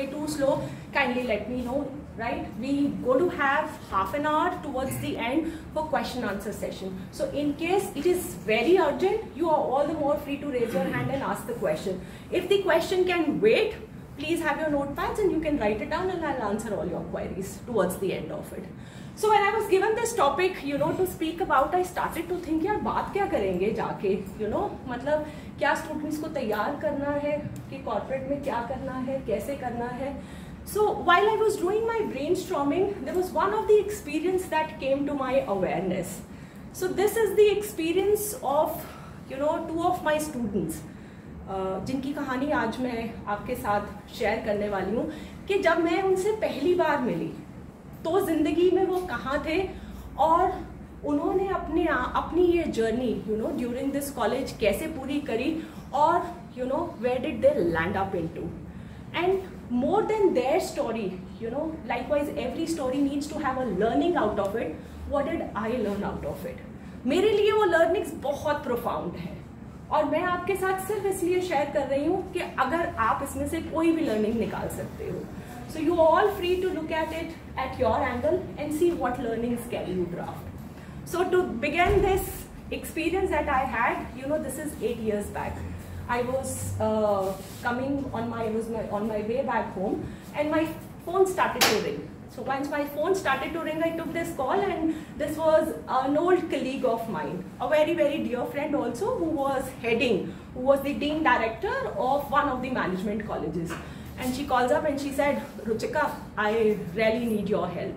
way too slow, kindly let me know, right? We go to have half an hour towards the end for question answer session. So in case it is very urgent, you are all the more free to raise your hand and ask the question. If the question can wait, please have your notepads and you can write it down and I'll answer all your queries towards the end of it. So when I was given this topic, to speak about, I started to think, यार बात क्या करेंगे जाके, मतलब क्या students को तैयार करना है कि कॉर्पोरेट में क्या करना है, कैसे करना है. So while I was doing my brainstorming, there was one of the experience that came to my awareness. So this is the experience of, two of my students, जिनकी कहानी आज मैं आपके साथ शेयर करने वाली हूँ कि जब मैं उनसे पहली बार मिली तो जिंदगी में वो कहाँ थे और उन्होंने अपनी ये जर्नी ड्यूरिंग दिस कॉलेज कैसे पूरी करी और where did they land up into. And more than their story, likewise every story needs to have a learning out of it. What did I learn out of it? मेरे लिए वो learnings बहुत profound है और मैं आपके साथ सिर्फ इसलिए शेयर कर रही हूँ कि अगर आप इसमें से कोई भी learning निकाल सकते हो. So you are all free to look at it at your angle and see what learnings can you draft. So to begin this experience that I had, this is 8 years back. I was coming on my way back home and my phone started to ring. So once my phone started to ring, I took this call and this was an old colleague of mine, a very, very dear friend also who was the dean director of one of the management colleges. And she calls up and she said, Ruchika, I really need your help.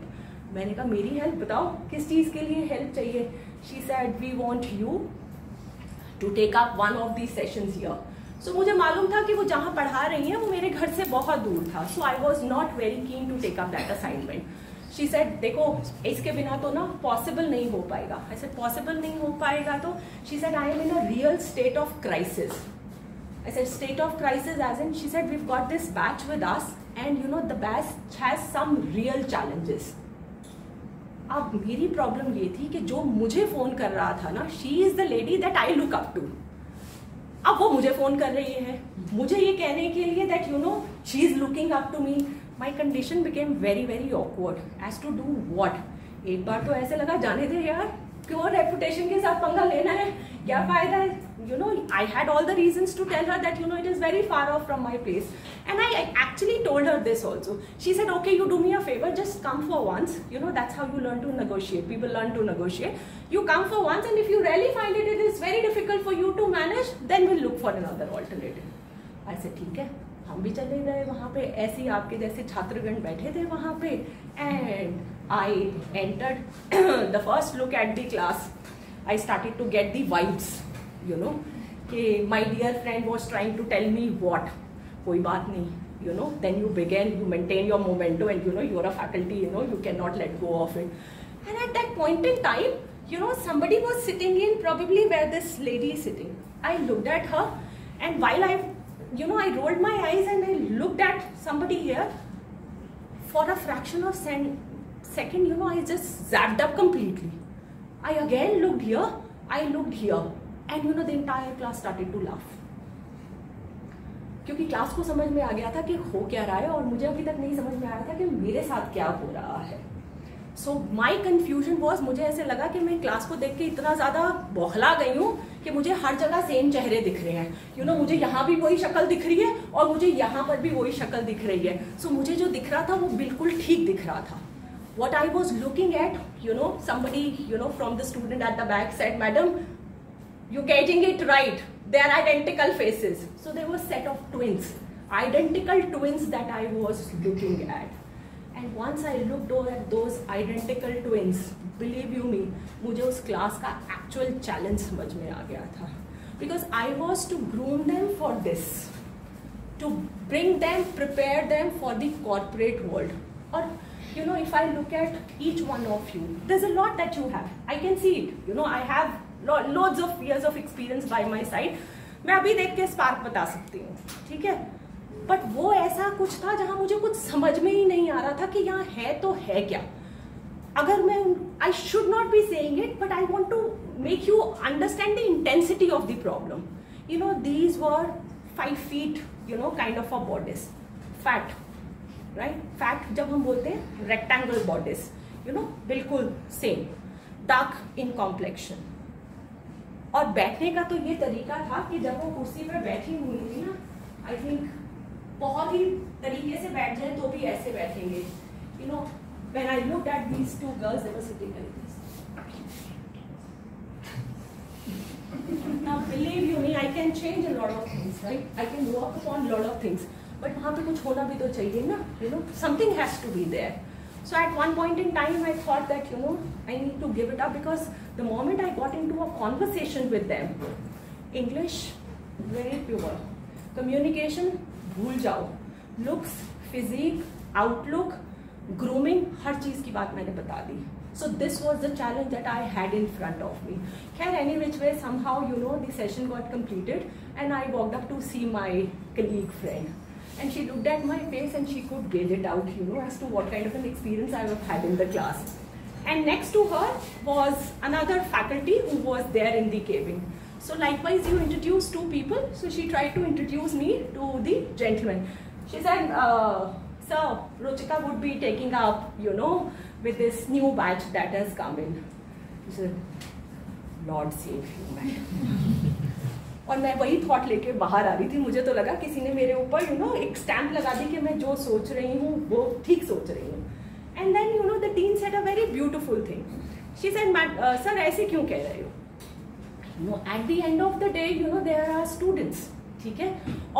मैंने कहा मेरी help बताओ किस चीज़ के लिए help चाहिए. She said, we want you to take up one of these sessions here. So मुझे मालूम था कि वो जहाँ पढ़ा रही हैं वो मेरे घर से बहुत दूर था. So I was not very keen to take up that assignment. She said, देखो इसके बिना तो ना possible नहीं हो पाएगा. I said, possible नहीं हो पाएगा तो? She said, I am in a real state of crisis. I said, state of crisis as in? She said, we've got this batch with us and the batch has some real challenges. अब मेरी problem ये थी कि जो मुझे phone कर रहा था ना, she is the lady that I look up to. अब वो मुझे फोन कर रही है मुझे ये कहने के लिए that she is looking up to me. My condition became very very awkward as to do what. एक बार तो ऐसे लगा जाने दे यार, क्यों रेपुटेशन के साथ पंगा लेना है, क्या फायदा है. I had all the reasons to tell her that it is very far off from my place, and I actually told her this also. She said, okay, you do me a favor, just come for once. That's how you learn to negotiate. People learn to negotiate. You come for once, and if you really find it is very difficult for you to manage, then we'll look for another alternative. I said, ठीक है. हम भी चले गए वहाँ पे, ऐसे ही आपके जैसे छात्रगण बैठे थे वहाँ पे. And I entered the first look at the class. I started to get the vibes. कि my dear friend was trying to tell me what. कोई बात नहीं, then you begin, you maintain your momentum and you're a faculty, you cannot let go of it. And at that point in time, somebody was sitting in probably where this lady is sitting. I looked at her and while I rolled my eyes and I looked at somebody here, for a fraction of second, I just zapped up completely. I again looked here, I looked here. And the entire class started to laugh. क्योंकि class को समझ में आ गया था कि हो क्या रहा है और मुझे अभी तक नहीं समझ में आ रहा था कि मेरे साथ क्या हो रहा है. So my confusion was, मुझे ऐसे लगा कि मैं क्लास को देख के इतना ज़्यादा बौखला गई हूँ कि मुझे हर जगह सेम चेहरे दिख रहे हैं. मुझे यहाँ भी वही शक्ल दिख रही है और मुझे यहाँ पर भी वही शक्ल दिख रही है. So मुझे जो दिख रहा था वो बिल्कुल ठीक दिख रहा था. What I was looking at, somebody, from the student at the back said, Madam, you're getting it right. They are identical faces. So there was a set of twins, identical twins that I was looking at. And once I looked over at those identical twins, believe you me, मुझे उस class का actual challenge समझ में आ गया था. Because I was to groom them for this, to bring them, prepare them for the corporate world. Or if I look at each one of you, there's a lot that you have. I can see it. I have loads of years of experience by my side. मैं अभी देख के spark बता सकती हूँ, ठीक है. But वो ऐसा कुछ था जहाँ मुझे कुछ समझ में ही नहीं आ रहा था कि यहाँ है तो है क्या. अगर मैं I should not be saying it, but I want to make you understand the intensity of the problem. These were 5 feet, kind of a bodies, fat, right. Fact जब हम बोलते हैं रेक्टेंगल बॉडीज, यू नो, बिल्कुल same, dark in complexion. और बैठने का तो ये तरीका था कि जब वो कुर्सी पर बैठी हुई थी ना, आई थिंक बहुत ही तरीके से बैठ जाए तो भी ऐसे बैठेंगे. You know, when I looked at these two girls, they were sitting like this. Now believe you me, I can change a lot of things, right? I can work upon a lot of things, but वहाँ पे कुछ होना भी तो चाहिए ना, you know, something has to be there. So at one point in time, I thought that, you know, I need to give it up, because the moment I got into a conversation with them, English very pure, communication भूल जाओ, looks, physique, outlook, grooming, हर चीज की बात मैंने बता दी. So this was the challenge that I had in front of me. Khair, any which way, somehow, you know, the session got completed, and I walked up to see my colleague friend. And she looked at my face and she could gauge it out, you know, as to what kind of an experience I have had in the class. And next to her was another faculty who was there in the cabin. So likewise, you introduce two people. So she tried to introduce me to the gentleman. She said, sir, Ruchika would be taking up, you know, with this new batch that has come in. She said, Lord save you, man. और मैं वही thought लेके बाहर आ रही थी. मुझे तो लगा किसी ने मेरे ऊपर, यू नो, एक स्टैम्प लगा दी कि मैं जो सोच रही हूँ वो ठीक सोच रही हूँ. And then, you know, the teen said a very beautiful thing. She said, sir ऐसे क्यों कह रहे हो? You know, at the end of the day, you know, there are students, ठीक है,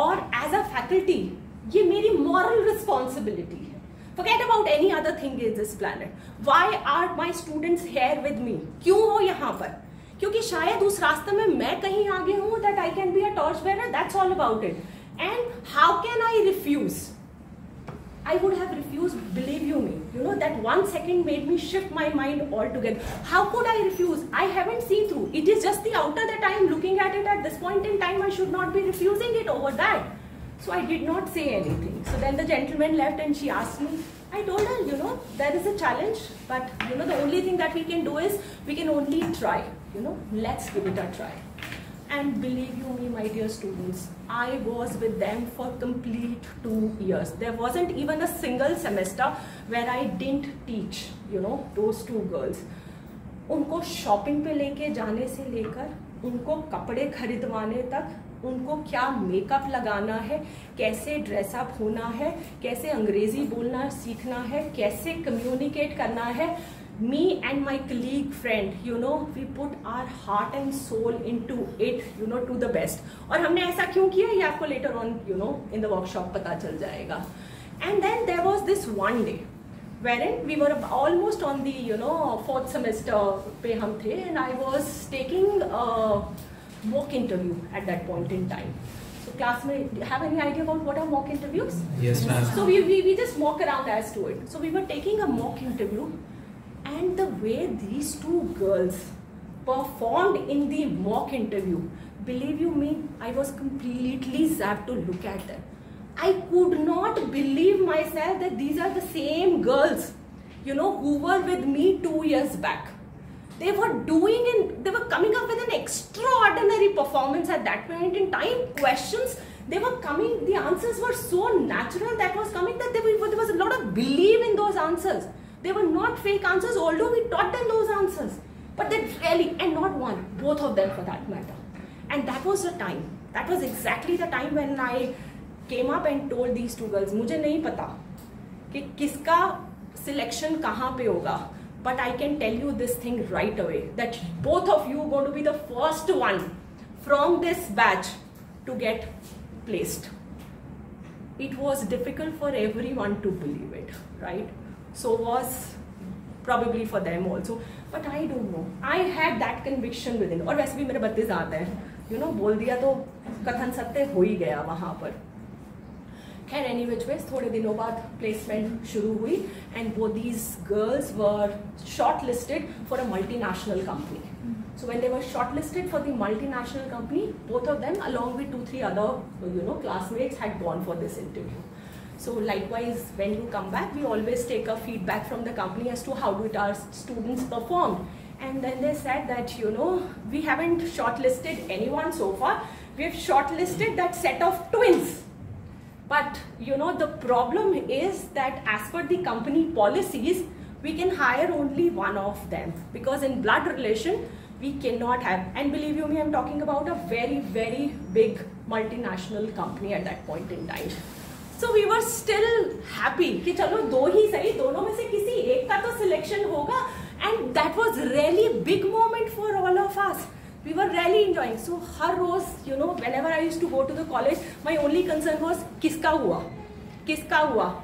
और एज अ फैकल्टी ये मेरी मॉरल रिस्पॉन्सिबिलिटी है. Forget about any other thing in this planet. Why are my students here with me? क्यों हो यहाँ पर? क्योंकि शायद उस रास्ते में मैं कहीं आगे हूँ, that I can be a torch bearer. That's all about it. And how can I refuse? I would have refused, believe you me. You know, that 1 second made me shift my mind altogether. How could I refuse? I haven't seen through. It is just the outer that I am looking at it at this point in time. I should not be refusing it over that. So I did not say anything. So then the gentleman left and she asked me. I told her, you know, there is a challenge, but you know, the only thing that we can do is we can only try. You know, let's give it a try. And believe you me, my dear students, I was with them for complete 2 years. There wasn't even a single semester where I didn't teach, you know, those two girls. उनको shopping पे लेके जाने से लेकर उनको कपड़े खरीदवाने तक, उनको क्या मेकअप लगाना है, कैसे ड्रेसअप होना है, कैसे अंग्रेजी बोलना सीखना है, कैसे कम्युनिकेट करना है. Me and my colleague friend, you know, we put our heart and soul into it, you know, to the best. और हमने ऐसा क्यों किया ये आपको later on, you know, in the workshop पता चल जाएगा. And then there was this one day wherein we were almost on the, you know, 4th semester पे हम थे, and I was taking a mock interview at that point in time. So class में, have any idea about what are mock interviews? Yes, ma'am. So we just mock around as to it. So we were taking a mock interview. And the way these two girls performed in the mock interview, believe you me, I was completely zapped to look at them. I could not believe myself that these are the same girls, you know, who were with me 2 years back. They were doing and they were coming up with an extraordinary performance at that point in time. Questions, they were coming, the answers were so natural that was coming that there was a lot of belief in those answers. They were not fake answers, although we taught them those answers. But they really, and not one, both of them for that matter. And that was the time. That was exactly the time when I came up and told these two girls, मुझे नहीं पता कि किसका selection कहाँ पे होगा. But I can tell you this thing right away, that both of you are going to be the first one from this batch to get placed. It was difficult for everyone to believe it, right? So was probably for them also, but I don't know. I had that conviction within. और वैसे भी मेरे 32 आते हैं, you know, बोल दिया तो कथन सत्य हो ही गया वहाँ पर. खैर, any which ways, थोड़े दिनों बाद placement शुरू हुई, and both these girls were shortlisted for a multinational company. So when they were shortlisted for the multinational company, both of them, along with 2-3 other, you know, classmates, had gone for this interview. So likewise, when you come back, we always take a feedback from the company as to how did our students perform. And then they said that, you know, we haven't shortlisted anyone so far. We have shortlisted that set of twins. But the problem is that as per the company policies, we can hire only one of them, because in blood relation we cannot have. And believe you me, I'm talking about a very, very big multinational company at that point in time. So we were still happy कि चलो दो ही सही, दोनों में से किसी एक का तो सिलेक्शन होगा. And that was really big moment for all of us. We were really enjoying. So her rose whenever I used to go to the college, my only concern was किसका हुआ.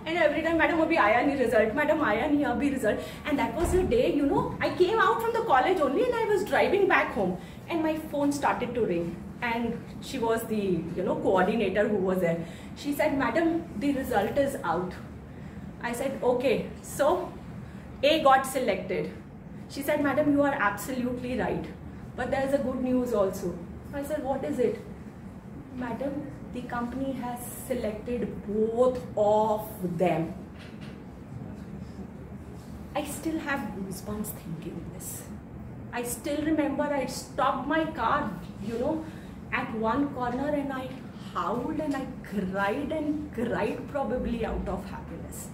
And every time, madam अभी आया नहीं result, madam आया नहीं अभी result. And that was the day, I came out from the college only and I was driving back home and my phone started to ring. And she was the coordinator who was there. She said, madam, the result is out. I said, okay. So A got selected. She said, madam, you are absolutely right. But there is a good news also. I said, what is it? Madam, the company has selected both of them. I still have goosebumps thinking this. I still remember I stopped my car, at one corner and I howled and I cried probably out of happiness.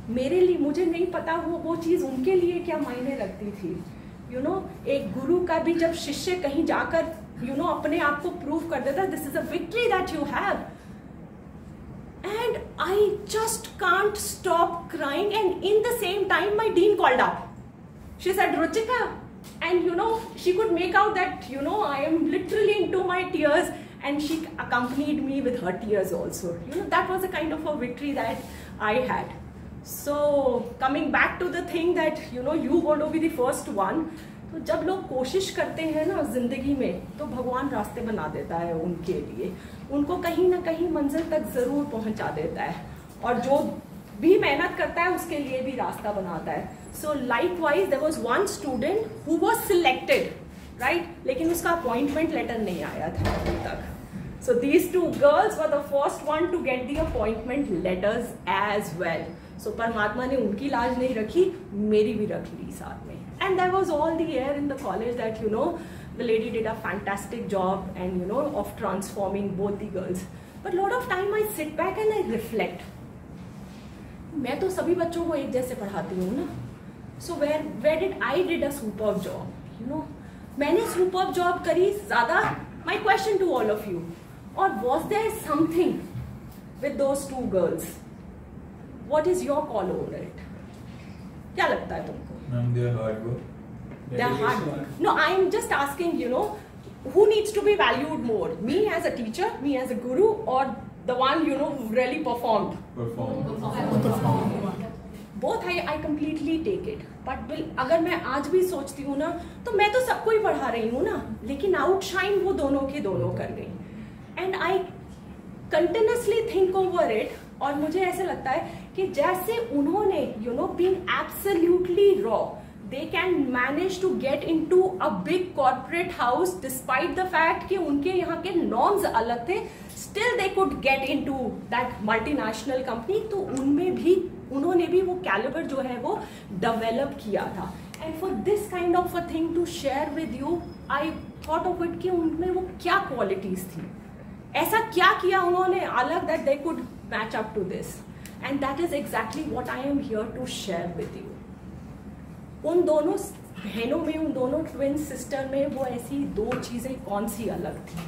मेरे लिए, मुझे नहीं पता वो चीज़ उनके लिए क्या मायने रखती थी. एक गुरु का भी जब शिष्य कहीं जाकर अपने आप को प्रूव कर देता, this is a victory that you have. And I just can't stop crying. And in the same time my dean called up. She said, Ruchika, and she could make out that I am literally into my tears, and she accompanied me with her tears also. That was a kind of a victory that I had. So coming back to the thing that you going to be the first one. तो जब लोग कोशिश करते हैं ना जिंदगी में, तो भगवान रास्ते बना देता है उनके लिए. उनको कहीं ना कहीं मंजिल तक जरूर पहुंचा देता है, और जो भी मेहनत करता है उसके लिए भी रास्ता बनाता है. So likewise there was one student who was selected, right, लेकिन उसका अपॉइंटमेंट लेटर नहीं आया था अभी तक. So these two girls were the first one to get the appointment letters as well. So परमात्मा ने उनकी लाज नहीं रखी, मेरी भी रख ली साथ में. And there was all the air in the college that the lady did a fantastic job and of transforming both the girls. But lot of time I sit back and I reflect. मैं तो सभी बच्चों को एक जैसे पढ़ाती हूँ ना. So where did I did a superb job? मैंने superb job करी ज़्यादा. My question to all of you. Or was there something with those two girls? What is your call over it? क्या लगता है तुमको? Their hard work. Their hard work. No, I'm just asking, who needs to be valued more? Me as a teacher, me as a guru, or the one, who really performed? Both I completely take it. But अगर मैं आज भी सोचती हूँ ना, तो मैं तो सबको ही पढ़ा रही हूँ ना, लेकिन आउटशाइन वो दोनों के दोनों कर गई. And I continuously think over it. और मुझे ऐसे लगता है कि जैसे उन्होंने being absolutely raw, they can manage to get into a big corporate house despite the fact कि उनके यहाँ के norms अलग थे, still they could get into that multinational company. तो उनमें भी उन्होंने भी वो caliber जो है वो develop किया था. And for this kind of a thing to share with you, I thought of it कि उनमें वो क्या qualities थी, ऐसा क्या किया उन्होंने अलग that they could match up to this. And that is exactly what I am here to share with you. उन दोनों बहनों में, उन दोनों ट्विन सिस्टर में वो ऐसी दो चीजें कौन सी अलग थी?